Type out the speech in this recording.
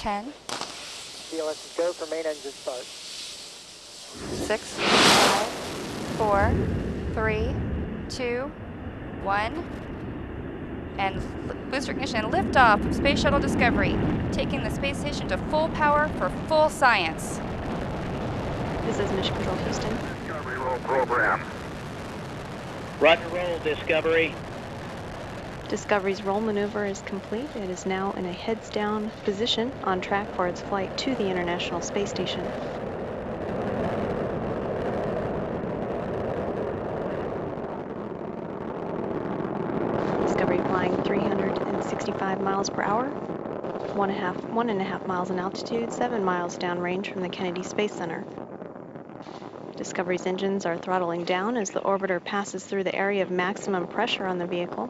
10, VLS go for main engine start. 6, 5, 4, 3, 2, 1. And booster ignition liftoff of Space Shuttle Discovery, taking the space station to full power for full science. This is Mission Control Houston. Discovery roll program. Roger, roll, Discovery. Discovery's roll maneuver is complete. It is now in a heads-down position on track for its flight to the International Space Station. Discovery flying 365 miles per hour, 1.5 miles in altitude, 7 miles downrange from the Kennedy Space Center. Discovery's engines are throttling down as the orbiter passes through the area of maximum pressure on the vehicle.